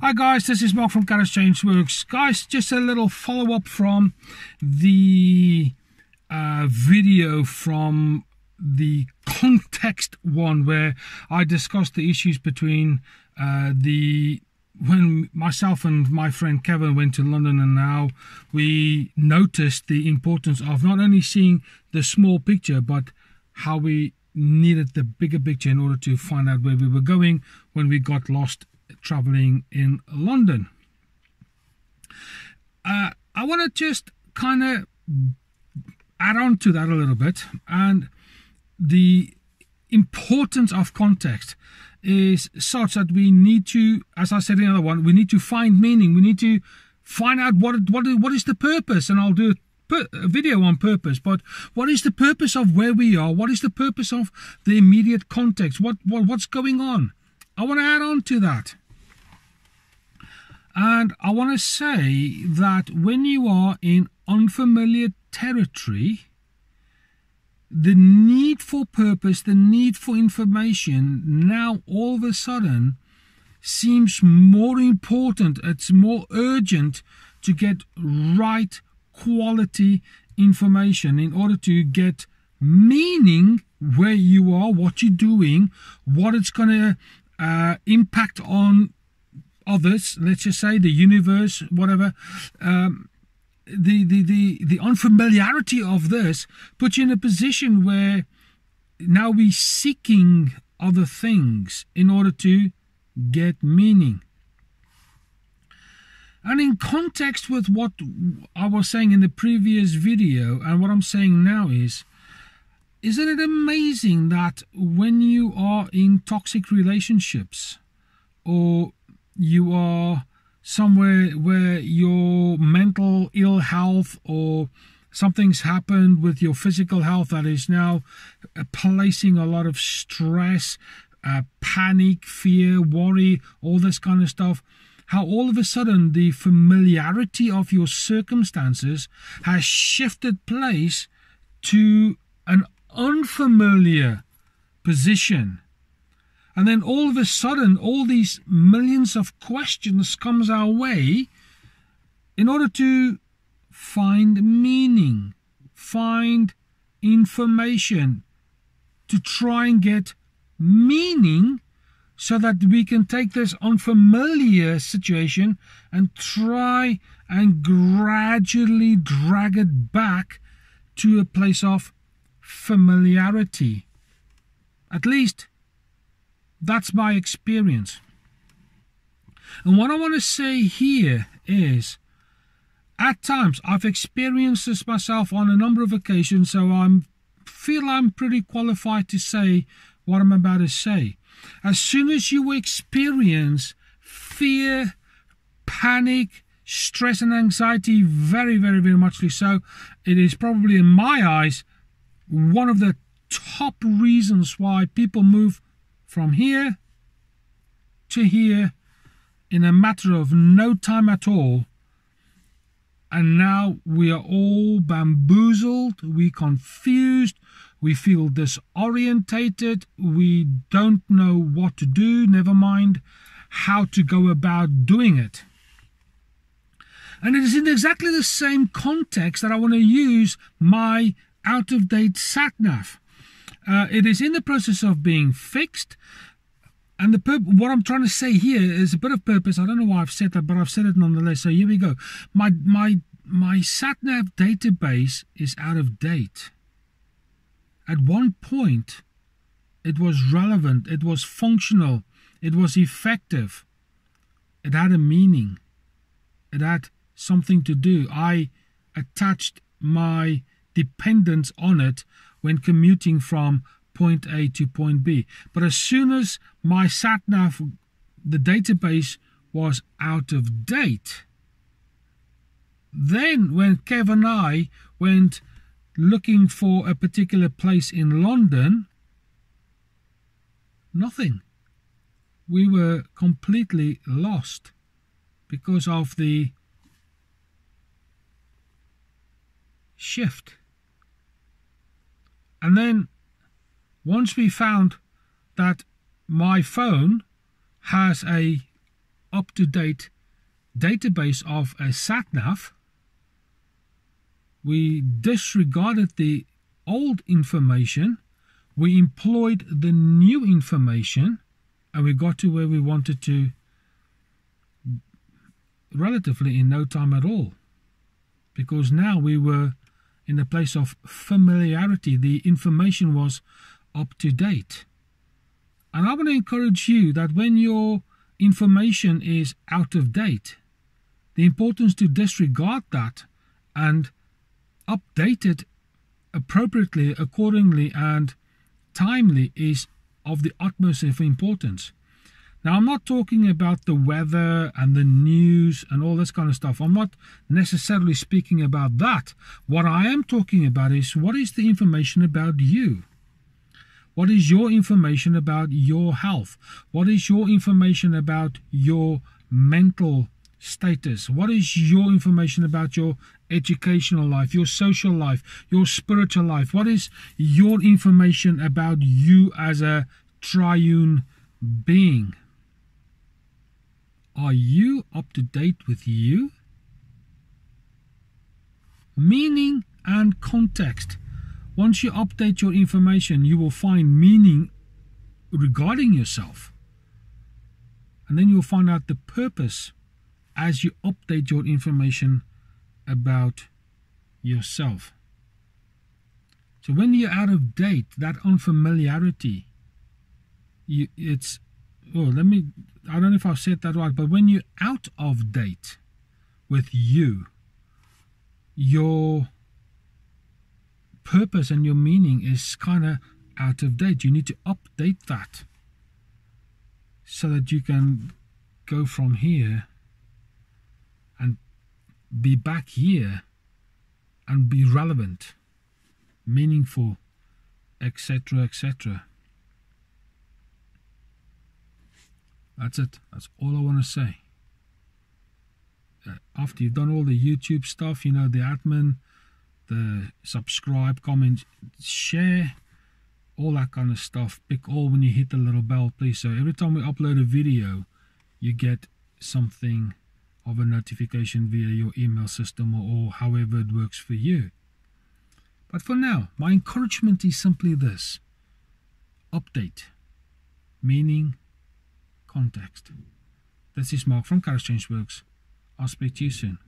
Hi guys, this is Mark from Garage Change Works. Guys, just a little follow-up from the video from the context one, where I discussed the issues between when myself and my friend Kevin went to London, and now we noticed the importance of not only seeing the small picture, but how we needed the bigger picture in order to find out where we were going when we got lost traveling in London. I want to just kind of add on to that a little bit, and the importance of context is such that we need to, as I said in the other one, we need to find meaning. We need to find out what is the purpose, and I'll do a video on purpose, but what is the purpose of where we are? What is the purpose of the immediate context? What's going on? I want to add on to that. And I want to say that when you are in unfamiliar territory, the need for purpose, the need for information, now all of a sudden seems more important. It's more urgent to get right quality information in order to get meaning where you are, what you're doing, what it's going to impact on others, let's just say the universe, whatever. The unfamiliarity of this puts you in a position where now we're seeking other things in order to get meaning. And in context with what I was saying in the previous video and what I'm saying now isn't it amazing that when you are in toxic relationships, or you are somewhere where your mental ill health or something's happened with your physical health that is now placing a lot of stress, panic, fear, worry, all this kind of stuff, how all of a sudden the familiarity of your circumstances has shifted place to an unfamiliar position. And then all of a sudden, all these millions of questions comes our way in order to find meaning, find information, to try and get meaning so that we can take this unfamiliar situation and try and gradually drag it back to a place of familiarity. At least that's my experience. And what I want to say here is, at times I've experienced this myself on a number of occasions, so I feel I'm pretty qualified to say what I'm about to say. As soon as you experience fear, panic, stress and anxiety, very, very, very muchly so, it is probably in my eyes one of the top reasons why people move from here to here in a matter of no time at all. And now we are all bamboozled, we're confused, we feel disorientated, we don't know what to do, never mind how to go about doing it. And it is in exactly the same context that I want to use my out-of-date sat-nav. It is in the process of being fixed, and what I'm trying to say here is a bit of purpose. I don't know why I've said that, but I've said it nonetheless. So here we go. My sat-nav database is out of date. At one point, it was relevant, it was functional, it was effective, it had a meaning, it had something to do. I attached my dependence on it when commuting from point A to point B. But as soon as my sat-nav, the database was out of date, then when Kev and I went looking for a particular place in London, nothing. We were completely lost because of the shift. And then once we found that my phone has a up-to-date database of a sat-nav. We disregarded the old information, we employed the new information, and we got to where we wanted to relatively in no time at all. Because now we were in a place of familiarity. The information was up to date. And I want to encourage you that when your information is out of date, the importance to disregard that and update it appropriately, accordingly, and timely is of the utmost of importance. Now, I'm not talking about the weather and the news and all this kind of stuff. I'm not necessarily speaking about that. What I am talking about is, what is the information about you? What is your information about your health? What is your information about your mental status? What is your information about your educational life, your social life, your spiritual life? What is your information about you as a triune being? Are you up to date with you? Meaning and context. Once you update your information, you will find meaning regarding yourself. And then you'll find out the purpose as you update your information about yourself. So when you're out of date, that unfamiliarity, I don't know if I've said that right, but when you're out of date with you, your purpose and your meaning is kind of out of date. You need to update that so that you can go from here and be back here and be relevant, meaningful, etc., etc. That's it. That's all I want to say. After you've done all the YouTube stuff, the admin, the subscribe, comment, share, all that kind of stuff. Pick all when you hit the little bell, please. So every time we upload a video, you get something of a notification via your email system or however it works for you. But for now, my encouragement is simply this. Update. Meaning, context. This is Mark from Courage Change Works. I'll speak to you soon.